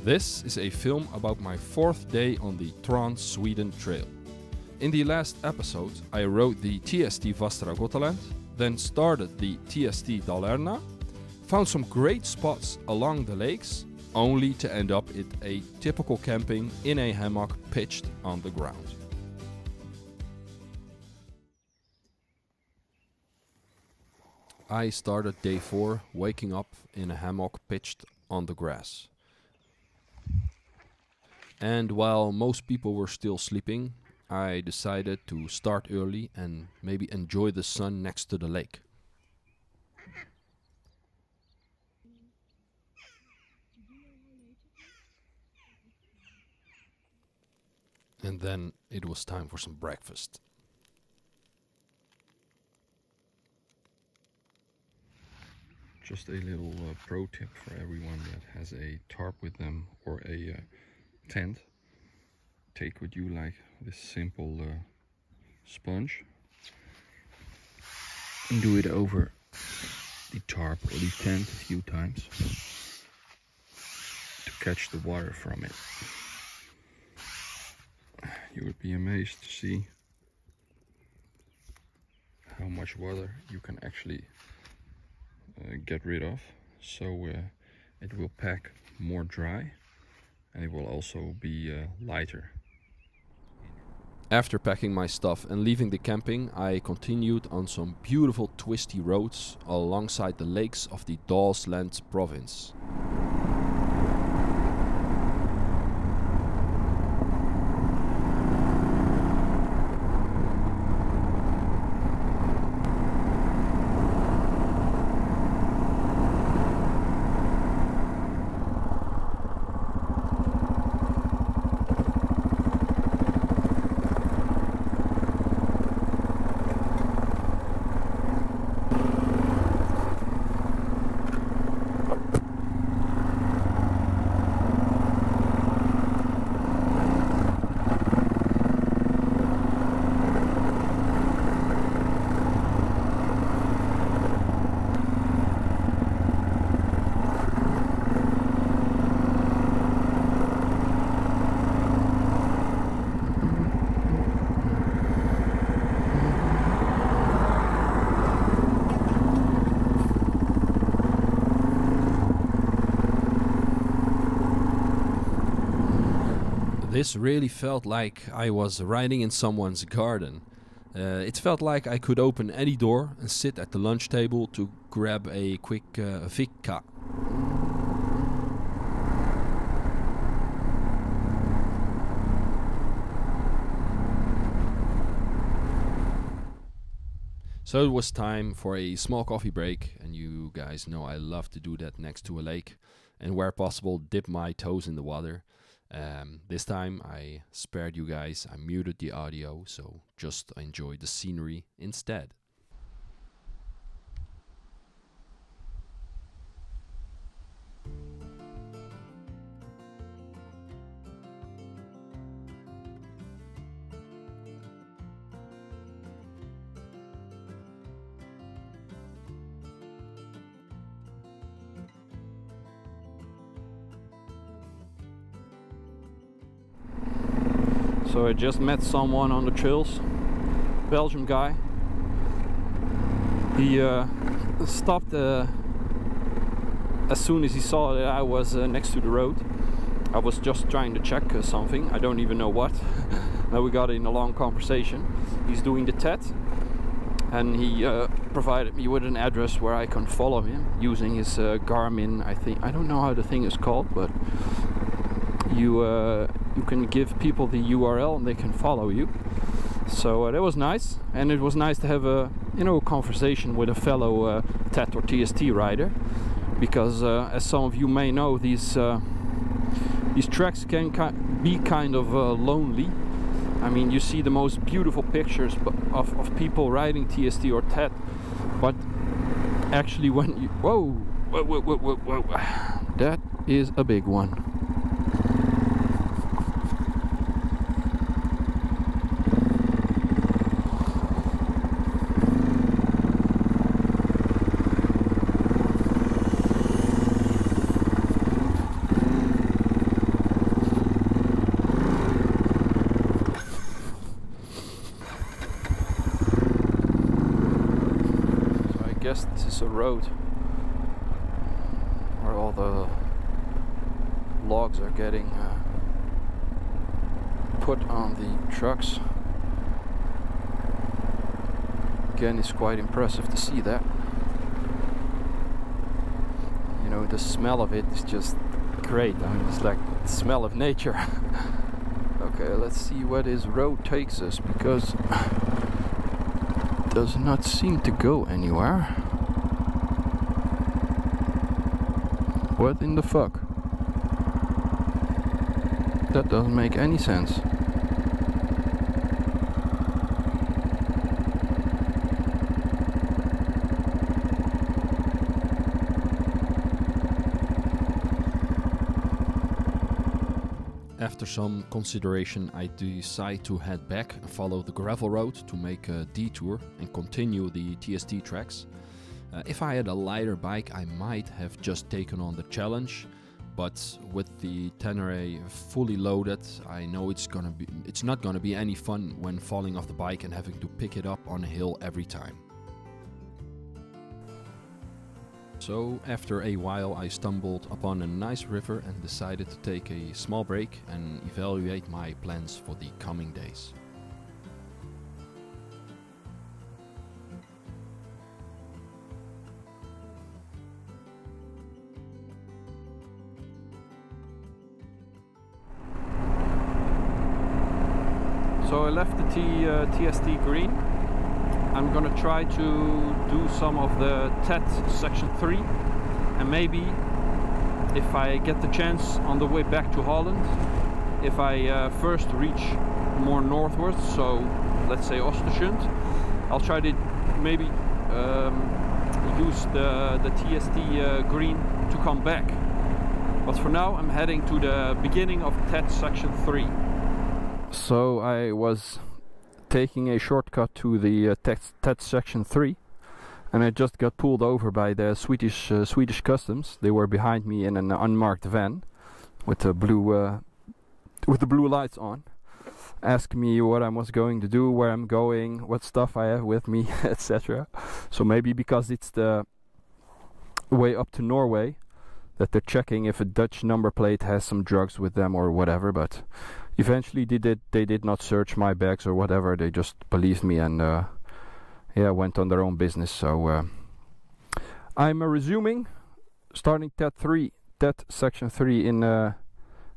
This is a film about my 4th day on the Trans Sweden Trail. In the last episode, I rode the TST Västra Götaland, then started the TST Dalarna, found some great spots along the lakes, only to end up at a typical camping in a hammock pitched on the ground. I started day 4 waking up in a hammock pitched on the grass. And while most people were still sleeping, I decided to start early and maybe enjoy the sun next to the lake. And then it was time for some breakfast. Just a little pro tip for everyone that has a tarp with them or a tent. Take with you like this simple sponge and do it over the tarp or the tent a few times to catch the water from it. You would be amazed to see how much water you can actually get rid of, so it will pack more dry and it will also be lighter. After packing my stuff and leaving the camping, I continued on some beautiful twisty roads alongside the lakes of the Dalsland province. This really felt like I was riding in someone's garden. It felt like I could open any door and sit at the lunch table to grab a quick fika. So it was time for a small coffee break, and you guys know I love to do that next to a lake and where possible dip my toes in the water. This time I spared you guys, I muted the audio, so just enjoy the scenery instead. So I just met someone on the trails, Belgian guy. He stopped as soon as he saw that I was next to the road. I was just trying to check something, I don't even know what. Now we got in a long conversation. He's doing the TET and he provided me with an address where I can follow him using his Garmin, I think. I don't know how the thing is called, but you can give people the URL and they can follow you. So that was nice, and it was nice to have a conversation with a fellow TET or TST rider, because as some of you may know, these treks can be kind of lonely. I mean, you see the most beautiful pictures of people riding TST or TET, but actually when you whoa, that is a big one. guess this is a road where all the logs are getting put on the trucks. Again, it's quite impressive to see that. You know, the smell of it is just great. I mean, it's like the smell of nature. Okay, let's see where this road takes us, because it does not seem to go anywhere. What in the fuck? That doesn't make any sense. After some consideration, I decide to head back and follow the gravel road to make a detour and continue the TST tracks. If I had a lighter bike, I might have just taken on the challenge, but with the Tenere fully loaded, I know it's not gonna be any fun when falling off the bike and having to pick it up on a hill every time. So after a while I stumbled upon a nice river and decided to take a small break and evaluate my plans for the coming days. So I left the TST Green. I'm gonna try to do some of the TET section 3, and maybe if I get the chance on the way back to Holland, if I first reach more northwards, so let's say Östersund, I'll try to maybe use the TST Green to come back. But for now I'm heading to the beginning of TET section 3. So I was taking a shortcut to the TET section 3, and I just got pulled over by the Swedish customs. They were behind me in an unmarked van with the blue lights on, asked me what I was going to do, where I'm going, what stuff I have with me, etc. So maybe because it's the way up to Norway that they're checking if a Dutch number plate has some drugs with them or whatever, but eventually they did not search my bags or whatever. They just believed me and yeah, went on their own business. So I'm resuming, starting TET section 3 in a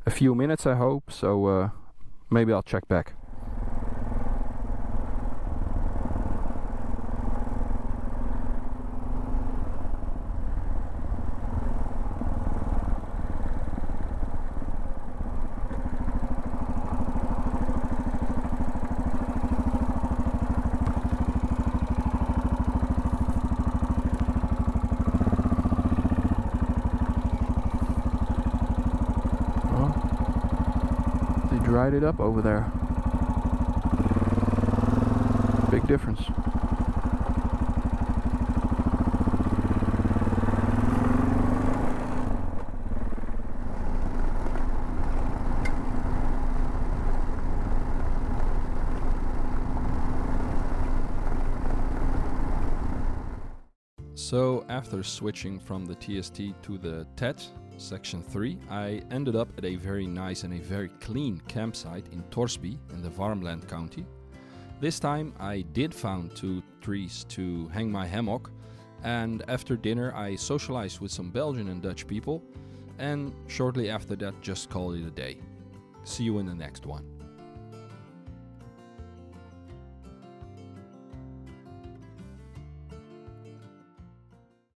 few minutes, I hope. So maybe I'll check back. Dried it up over there. Big difference. So after switching from the TST to the TET section 3, I ended up at a very nice and a very clean campsite in Torsby in the Värmland county. This time I did find 2 trees to hang my hammock, and after dinner I socialized with some Belgian and Dutch people, and shortly after that just called it a day. See you in the next one.